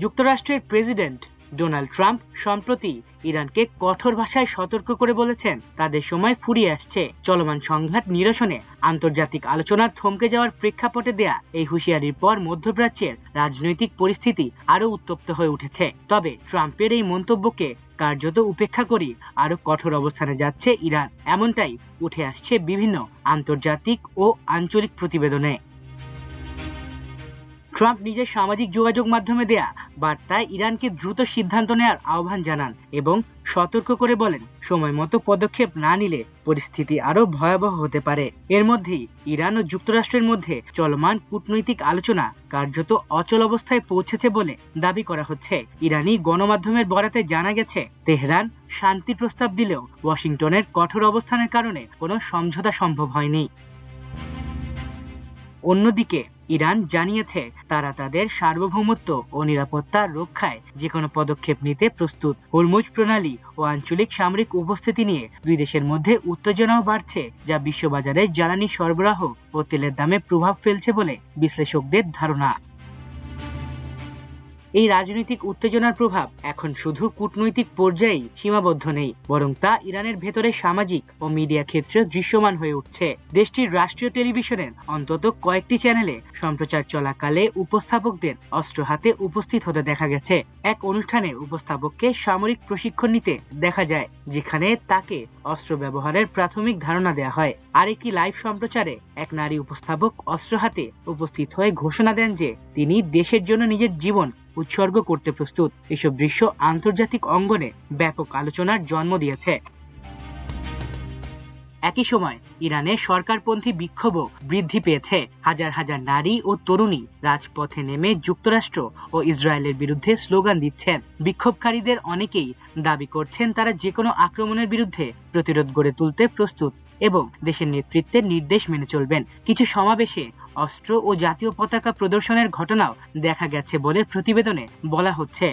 যুক্তরাষ্ট্রের president Donald Trump সম্প্রতি ইরানকে কঠোর ভাষায় সতর্ক করে বলেছেন তাদের সময় ফুরিয়ে আসছে। চলমান সংঘাত নিরসনে আন্তর্জাতিক আলোচনা থমকে যাওয়ার প্রেক্ষাপটে দেয়া এই হুঁশিয়ারির পর মধ্যপ্রাচ্যের রাজনৈতিক পরিস্থিতি আরও উত্তপ্ত হয়ে উঠেছে। তবে ট্রাম্পের এই মন্তব্যকে কার্যত উপেক্ষা করে আরো কঠোর অবস্থানে যাচ্ছে ইরান, এমনটাই উঠে আসছে বিভিন্ন আন্তর্জাতিক ও আঞ্চলিক প্রতিবেদনে। ট্রাম্প নিজের সামাজিক যোগাযোগ মাধ্যমে দেয়া বার্তায় ইরানকে দ্রুত সিদ্ধান্ত নেওয়ার আহ্বান জানান এবং সতর্ক করে বলেন, সময় মতো পদক্ষেপ না নিলে পরিস্থিতি আরো ভয়াবহ হতে পারে। এর মধ্যেই ইরান ও যুক্তরাষ্ট্রের মধ্যে চলমান কূটনৈতিক আলোচনা কার্যত অচল অবস্থায় পৌঁছেছে বলে দাবি করা হচ্ছে। ইরানি গণমাধ্যমের বরাতে জানা গেছে, তেহরান শান্তি প্রস্তাব দিলেও ওয়াশিংটনের কঠোর অবস্থানের কারণে কোনো সমঝোতা সম্ভব হয়নি। অন্যদিকে ইরান জানিয়েছে তারা তাদের সার্বভৌমত্ব ও নিরাপত্তা রক্ষায় যে কোনো পদক্ষেপ নিতে প্রস্তুত। হরমুজ প্রণালী ও আঞ্চলিক সামরিক উপস্থিতি নিয়ে দুই দেশের মধ্যে উত্তেজনাও বাড়ছে, যা বিশ্ববাজারে জ্বালানি সরবরাহ ও তেলের দামে প্রভাব ফেলছে বলে বিশ্লেষকদের ধারণা। এই রাজনৈতিক উত্তেজনার প্রভাব এখন শুধু কূটনৈতিক পর্যায়েই সীমাবদ্ধ নেই, বরং তা ইরানের ভেতরে সামাজিক ও মিডিয়া ক্ষেত্রে দৃশ্যমান হয়ে উঠছে। দেশটির রাষ্ট্রীয় টেলিভিশনের অন্তত কয়েকটি চ্যানেলে সম্প্রচার চলাকালে উপস্থাপকদের অস্ত্র হাতে উপস্থিত হতে দেখা গেছে। এক অনুষ্ঠানে উপস্থাপককে সামরিক প্রশিক্ষণ নিতে দেখা যায়, যেখানে তাকে অস্ত্র ব্যবহারের প্রাথমিক ধারণা দেওয়া হয়। আরেকটি লাইভ সম্প্রচারে এক নারী উপস্থাপক অস্ত্র হাতে উপস্থিত হয়ে ঘোষণা দেন যে তিনি দেশের জন্য নিজের জীবন উৎসর্গ করতে প্রস্তুত। এসব দৃশ্য আন্তর্জাতিক অঙ্গনে ব্যাপক আলোচনার জন্ম দিয়েছে। একই সময় ইরানে সরকারপন্থী বিক্ষোভও বৃদ্ধি পেয়েছে। হাজার হাজার নারী ও তরুণী রাজপথে নেমে যুক্তরাষ্ট্র ও ইসরায়েলের বিরুদ্ধে স্লোগান দিচ্ছেন। বিক্ষোভকারীদের অনেকেই দাবি করছেন তারা যে কোনো আক্রমণের বিরুদ্ধে প্রতিরোধ গড়ে তুলতে প্রস্তুত এবং দেশের নেতৃত্বের নির্দেশ মেনে চলবেন। কিছু সমাবেশে অস্ত্র ও জাতীয় পতাকা প্রদর্শনের ঘটনাও দেখা গেছে বলে প্রতিবেদনে বলা হচ্ছে।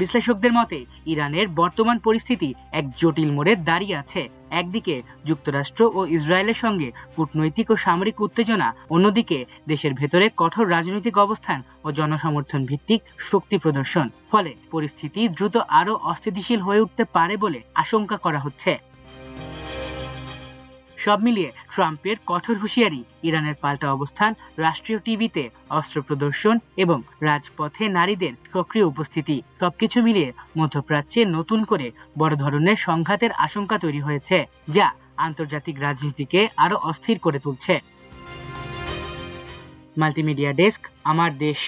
বিশ্লেষকদের মতে ইরানের বর্তমান পরিস্থিতি এক জটিল মোড়ে দাঁড়িয়ে আছে। একদিকে যুক্তরাষ্ট্র ও ইসরায়েলের সঙ্গে কূটনৈতিক ও সামরিক উত্তেজনা, অন্যদিকে দেশের ভেতরে কঠোর রাজনৈতিক অবস্থান ও জনসমর্থন ভিত্তিক শক্তি প্রদর্শন। ফলে পরিস্থিতি দ্রুত আরও অস্থিতিশীল হয়ে উঠতে পারে বলে আশঙ্কা করা হচ্ছে। সব মিলিয়ে ট্রাম্পের কঠোর হুঁশিয়ারি, ইরানের পাল্টা অবস্থান, রাষ্ট্রীয় টিভিতে অস্ত্র প্রদর্শন এবং রাজপথে নারীদের সক্রিয় উপস্থিতি, সবকিছু মিলিয়ে মধ্যপ্রাচ্যে নতুন করে বড় ধরনের সংঘাতের আশঙ্কা তৈরি হয়েছে, যা আন্তর্জাতিক রাজনীতিকে আরো অস্থির করে তুলছে। মাল্টিমিডিয়া ডেস্ক, আমার দেশ।